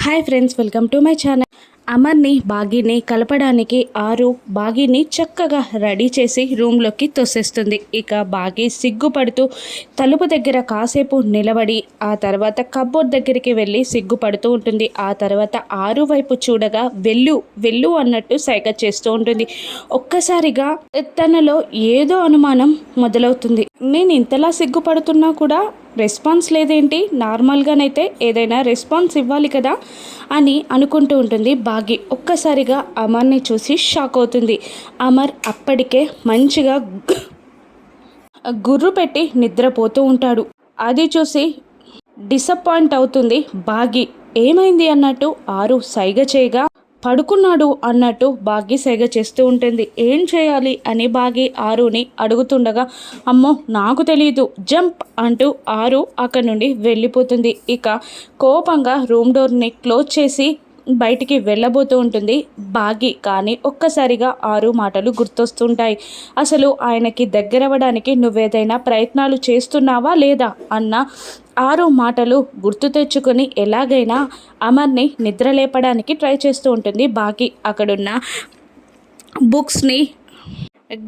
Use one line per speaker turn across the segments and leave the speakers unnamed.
Hi friends, welcome to my channel. అమర్ని బాగీని కలపడానికి ఆరు బాగీని చక్కగా రెడీ చేసి రూమ్లోకి తోసేస్తుంది. ఇక బాగీ సిగ్గుపడుతూ తలుపు దగ్గర కాసేపు నిలబడి ఆ తర్వాత కబోర్డ్ దగ్గరికి వెళ్ళి సిగ్గుపడుతూ ఉంటుంది. ఆ తర్వాత ఆరు వైపు చూడగా వెళ్ళు వెళ్ళు అన్నట్టు సైగ చేస్తూ ఉంటుంది. ఒక్కసారిగా తనలో ఏదో అనుమానం మొదలవుతుంది. నేను ఇంతలా సిగ్గుపడుతున్నా కూడా రెస్పాన్స్ లేదేంటి, నార్మల్గానైతే ఏదైనా రెస్పాన్స్ ఇవ్వాలి కదా అని అనుకుంటూ ఉంటుంది. బాగి ఒక్కసారిగా అమర్ని చూసి షాక్ అవుతుంది. అమర్ అప్పటికే మంచిగా గుర్రు పెట్టి నిద్రపోతూ ఉంటాడు. అది చూసి డిసప్పాయింట్ అవుతుంది బాగి. ఏమైంది అన్నట్టు ఆరు సైగ చేయగా పడుకున్నాడు అన్నట్టు బాగి సైగ చేస్తూ ఉంటుంది. ఏం చేయాలి అని బాగి ఆరుని అడుగుతుండగా, అమ్మో నాకు తెలియదు, జంప్ అంటూ ఆరు అక్కడి నుండి వెళ్ళిపోతుంది. ఇక కోపంగా రూమ్ డోర్ని క్లోజ్ చేసి బయటికి వెళ్ళబోతూ ఉంటుంది బాగి. కానీ ఒక్కసారిగా ఆరు మాటలు గుర్తొస్తుంటాయి. అసలు ఆయనకి దగ్గరవ్వడానికి నువ్వేదైనా ప్రయత్నాలు చేస్తున్నావా లేదా అన్న ఆరు మాటలు గుర్తు తెచ్చుకొని ఎలాగైనా అమర్ని నిద్రలేపడానికి ట్రై చేస్తూ ఉంటుంది బాగి. అక్కడున్న బుక్స్ని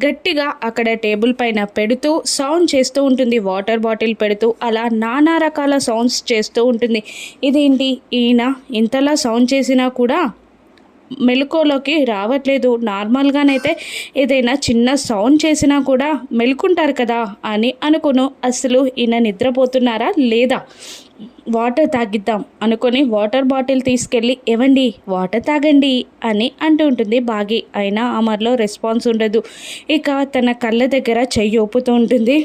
గట్టిగా అక్కడ టేబుల్ పైన పెడుతూ సౌండ్ చేస్తూ ఉంటుంది. వాటర్ బాటిల్ పెడుతూ అలా నానా రకాల సౌండ్స్ చేస్తూ ఉంటుంది. ఇదేంటి, ఈయన ఇంతలా సౌండ్ చేసినా కూడా మెలకువలోకి రావట్లేదు. నార్మల్గానైతే ఏదైనా చిన్న సౌండ్ చేసినా కూడా మెలుకుంటారు కదా అని అనుకును. అసలు ఈయన నిద్రపోతున్నారా లేదా, వాటర్ తాగిద్దాం అనుకొని వాటర్ బాటిల్ తీసుకెళ్ళి ఏవండి వాటర్ తాగండి అని అంటూ ఉంటుంది బాగి. అయినా అమర్లో రెస్పాన్స్ ఉండదు. ఇక తన కళ్ళ దగ్గర చెయ్యి ఊపుతూ ఉంటుంది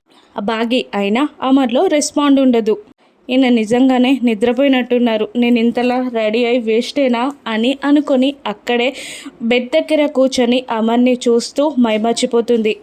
బాగి. అయినా అమర్లో రెస్పాండ్ ఉండదు. ఈయన నిజంగానే నిద్రపోయినట్టున్నారు, నేను ఇంతలా రెడీ అయి వేస్టేనా అని అనుకొని అక్కడే బెడ్ దగ్గర కూర్చొని అమర్ని చూస్తూ మైమర్చిపోతుంది.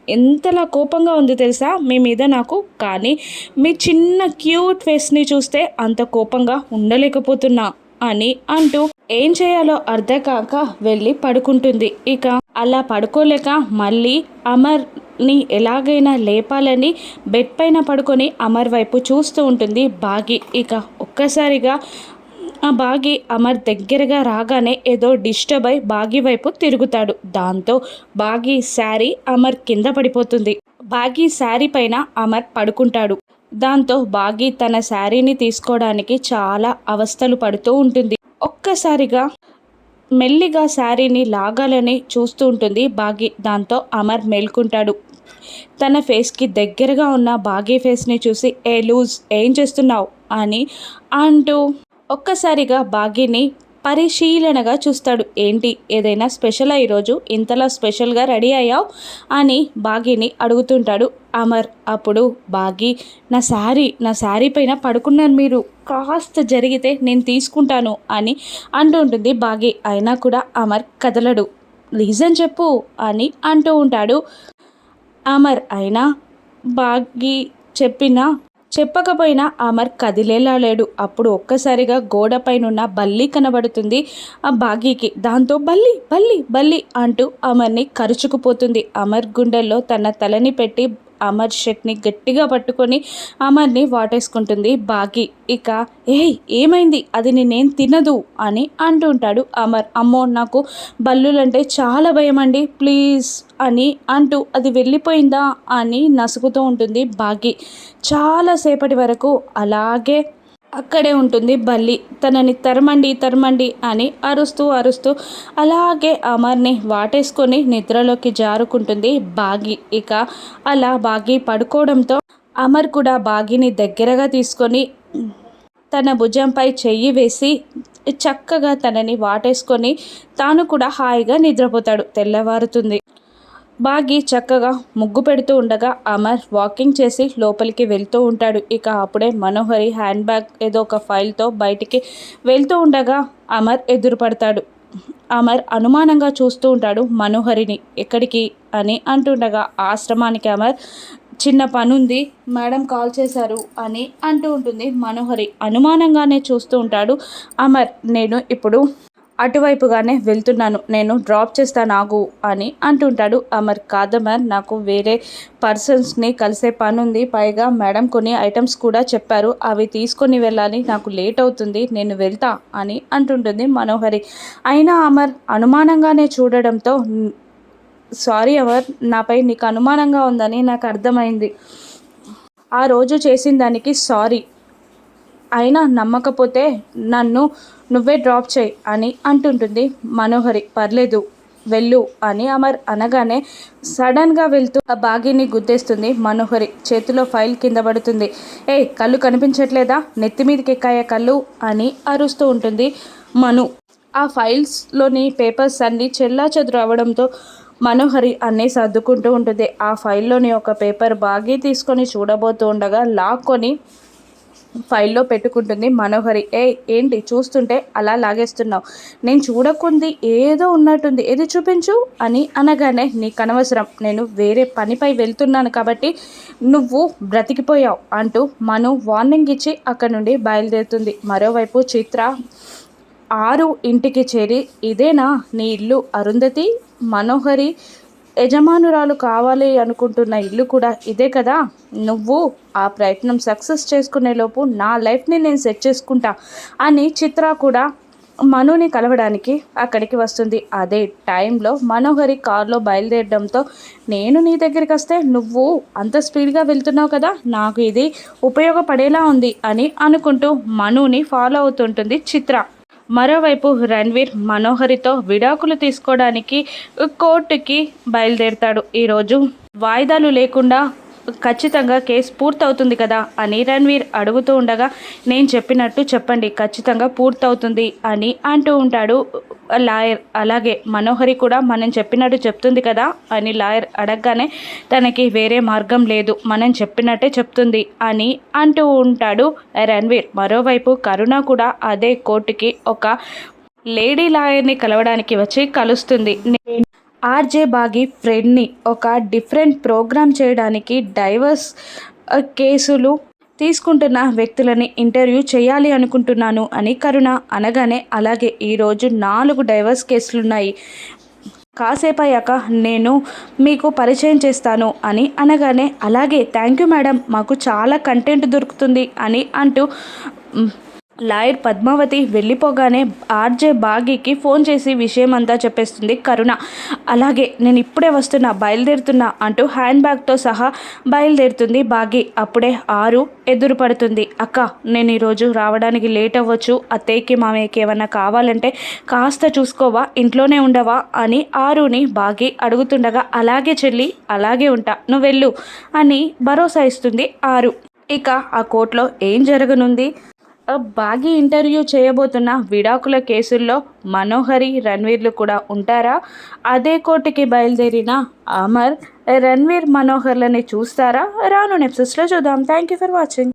ఎంతలా కోపంగా ఉంది తెలుసా మీ మీద నాకు, కానీ మీ చిన్న క్యూట్ ఫేస్ని చూస్తే అంత కోపంగా ఉండలేకపోతున్నా అని అంటూ ఏం చేయాలో అర్థం కాక వెళ్ళి పడుకుంటుంది. ఇక అలా పడుకోలేక మళ్ళీ అమర్ని ఎలాగైనా లేపాలని బెడ్ పైన పడుకొని అమర్ వైపు చూస్తూ ఉంటుంది బాగి. ఇక ఒక్కసారిగా ఆ బాగి అమర్ దగ్గరగా రాగానే ఏదో డిస్టర్బ్ అయి బాగి వైపు తిరుగుతాడు. దాంతో బాగి శారీ అమర్ కింద పడిపోతుంది. బాగి శారీ పైన అమర్ పడుకుంటాడు. దాంతో బాగి తన శారీని తీసుకోవడానికి చాలా అవస్థలు పడుతూ ఉంటుంది. ఒక్కసారిగా మెల్లిగా శారీని లాగాలని చూస్తూ ఉంటుంది బాగి. దాంతో అమర్ మేల్కుంటాడు. తన ఫేస్కి దగ్గరగా ఉన్న బాగి ఫేస్ని చూసి ఏ లూజ్ ఏం చేస్తున్నావు అని అంటూ ఒక్కసారిగా బాగిని పరిశీలనగా చూస్తాడు. ఏంటి, ఏదైనా స్పెషలా ఈరోజు, ఇంతలా స్పెషల్గా రెడీ అయ్యావు అని బాగిని అడుగుతుంటాడు అమర్. అప్పుడు బాగి, నా శారీ పైన పడుకున్నాను, మీరు కాస్త జరిగితే నేను తీసుకుంటాను అని అంటూ ఉంటుంది బాగి. అయినా కూడా అమర్ కదలడు. రీజన్ చెప్పు అని అంటూ ఉంటాడు అమర్. అయినా బాగి చెప్పకపోయినా అమర్ కదిలేలా లేడు. అప్పుడు ఒక్కసారిగా గోడపైనున్న బల్లి కనబడుతుంది ఆ బాగీకి. దాంతో బల్లి బల్లి బల్లి అంటూ అమర్ని కరుచుకుపోతుంది. అమర్ గుండెల్లో తన తలని పెట్టి అమర్ షర్ట్ని గట్టిగా పట్టుకొని అమర్ని వాటేసుకుంటుంది బాగి. ఇక ఏమైంది, అది నేనేం తినదు అని అంటూ ఉంటాడు అమర్. అమ్మో నాకు బల్లులంటే చాలా భయం అండి, ప్లీజ్ అని అంటూ అది వెళ్ళిపోయిందా అని నసుగుతూ ఉంటుంది బాగి. చాలాసేపటి వరకు అలాగే అక్కడే ఉంటుంది బల్లి. తనని తరమండి అని అరుస్తూ అలాగే అమర్ని వాటేసుకొని నిద్రలోకి జారుకుంటుంది బాగి. ఇక అలా బాగి పడుకోవడంతో అమర్ కూడా బాగిని దగ్గరగా తీసుకొని తన భుజంపై చెయ్యి వేసి చక్కగా తనని వాటేసుకొని తాను కూడా హాయిగా నిద్రపోతాడు. తెల్లవారుతుంది. బాగి చక్కగా ముగ్గు పెడుతూ ఉండగా అమర్ వాకింగ్ చేసి లోపలికి వెళ్తూ ఉంటాడు. ఇక అప్పుడే మనోహరి హ్యాండ్ బ్యాగ్ ఏదో ఒక ఫైల్తో బయటికి వెళ్తూ ఉండగా అమర్ ఎదురుపడతాడు. అమర్ అనుమానంగా చూస్తూ ఉంటాడు మనోహరిని. ఎక్కడికి అని అంటుండగా ఆశ్రమానికి అమర్, చిన్న పనుంది మేడం కాల్ చేశారు అని అంటూ ఉంటుంది మనోహరి. అనుమానంగానే చూస్తూ ఉంటాడు అమర్. నేను ఇప్పుడు అటువైపుగానే వెళ్తున్నాను, నేను డ్రాప్ చేస్తాను ఆగు అని అంటుంటాడు అమర్. కాదమర్, నాకు వేరే పర్సన్స్ని కలిసే పని ఉంది, పైగా మేడం కొన్ని ఐటమ్స్ కూడా చెప్పారు, అవి తీసుకొని వెళ్ళాలి, నాకు లేట్ అవుతుంది, నేను వెళ్తా అని అంటుంటుంది మనోహరి. అయినా అమర్ అనుమానంగానే చూడడంతో, సారీ అమర్, నాపై నీకు అనుమానంగా ఉందని నాకు అర్థమైంది, ఆ రోజు చేసిన దానికి సారీ, అయినా నమ్మకపోతే నన్ను నువ్వే డ్రాప్ చేయి అని అంటుంటుంది మనోహరి. పర్లేదు వెళ్ళు అని అమర్ అనగానే సడన్గా వెళ్తూ ఆ బాగీని గుద్దేస్తుంది మనోహరి. చేతిలో ఫైల్ కింద పడుతుంది. ఏ కళ్ళు కనిపించట్లేదా, నెత్తి మీదకి ఎక్కాయ కళ్ళు అని అరుస్తూ ఉంటుంది మను. ఆ ఫైల్స్లోని పేపర్స్ అన్నీ చెల్లా చెదురు అవ్వడంతో మనోహరి అన్నీ సర్దుకుంటూ ఉంటుంది. ఆ ఫైల్లోని ఒక పేపర్ బాగీ తీసుకొని చూడబోతూ ఉండగా లాక్కొని ఫైల్లో పెట్టుకుంటుంది మనోహరి. ఏంటి చూస్తుంటే అలా లాగేస్తున్నావు, నేను చూడకుంది ఏదో ఉన్నట్టుంది, ఏది చూపించు అని అనగానే, నీకు అనవసరం, నేను వేరే పనిపై వెళ్తున్నాను కాబట్టి నువ్వు బ్రతికిపోయావు అంటూ మను వార్నింగ్ ఇచ్చి అక్కడి నుండి బయలుదేరుతుంది. మరోవైపు చిత్ర 6 ఇంటికి చేరి, ఇదేనా నీ ఇల్లు అరుంధతి, మనోహరి యజమానురాలు కావాలి అనుకుంటున్న ఇల్లు కూడా ఇదే కదా, నువ్వు ఆ ప్రయత్నం సక్సెస్ చేసుకునేలోపు నా లైఫ్ని నేను సెట్ చేసుకుంటా అని చిత్ర కూడా మనుని కలవడానికి అక్కడికి వస్తుంది. అదే టైంలో మనోహరి కారులో బయలుదేరడంతో, నేను నీ దగ్గరికి వస్తే నువ్వు అంత స్పీడ్గా వెళ్తున్నావు కదా, నాకు ఇది ఉపయోగపడేలా ఉంది అని అనుకుంటూ మనుని ఫాలో అవుతుంటుంది చిత్ర. మరోవైపు రణ్వీర్ మనోహరితో విడాకులు తీసుకోవడానికి కోర్టుకి బయలుదేరుతాడు. ఈరోజు వాయిదాలు లేకుండా ఖచ్చితంగా కేసు పూర్తవుతుంది కదా అని రణ్వీర్ అడుగుతూ ఉండగా, నేను చెప్పినట్టు చెప్పండి, ఖచ్చితంగా పూర్తవుతుంది అని అంటూ ఉంటాడు లాయర్. అలాగే మనోహరి కూడా మనం చెప్పినట్టు చెప్తుంది కదా అని లాయర్ అడగగానే, తనకి వేరే మార్గం లేదు, మనం చెప్పినట్టే చెప్తుంది అని అంటూ ఉంటాడు రణ్వీర్. మరోవైపు కరుణ కూడా అదే కోర్టుకి ఒక లేడీ లాయర్ని కలవడానికి వచ్చి కలుస్తుంది. ఆర్జే బాగి ఫ్రెండ్ని ఒక డిఫరెంట్ ప్రోగ్రామ్ చేయడానికి డైవర్స్ కేసులు తీసుకుంటున్న వ్యక్తులని ఇంటర్వ్యూ చేయాలి అనుకుంటున్నాను అని కరుణ అనగానే, అలాగే ఈరోజు 4 డైవర్స్ కేసులున్నాయి, కాసేపు అయ్యాక నేను మీకు పరిచయం చేస్తాను అని అనగానే, అలాగే థ్యాంక్ యూ మేడం, మాకు చాలా కంటెంట్ దొరుకుతుంది అని అంటూ లాయర్ పద్మావతి వెళ్ళిపోగానే ఆర్జే బాగీకి ఫోన్ చేసి విషయం అంతా చెప్పేస్తుంది కరుణ. అలాగే నేను ఇప్పుడే వస్తున్నా, బయలుదేరుతున్నా అంటూ హ్యాండ్ బ్యాగ్తో సహా బయలుదేరుతుంది బాగీ. అప్పుడే ఆరు ఎదురు పడుతుంది. అక్క, నేను ఈరోజు రావడానికి లేట్ అవ్వచ్చు, అత్తయ్యకి మామయ్యకి ఏమన్నా కావాలంటే కాస్త చూసుకోవా, ఇంట్లోనే ఉండవా అని ఆరుని బాగీ అడుగుతుండగా, అలాగే చెల్లి, అలాగే ఉంటా, నువ్వు వెళ్ళు అని భరోసా ఇస్తుంది ఆరు. ఇక ఆ కోర్టులో ఏం జరగనుంది, బాగీ ఇంటర్వ్యూ చేయబోతున్న విడాకుల కేసుల్లో మనోహరి రణ్వీర్లు కూడా ఉంటారా, అదే కోర్టుకి బయలుదేరిన అమర్ రణ్వీర్ మనోహర్లని చూస్తారా, రాను ఎపిసోడ్స్లో చూద్దాం. Thank you for watching.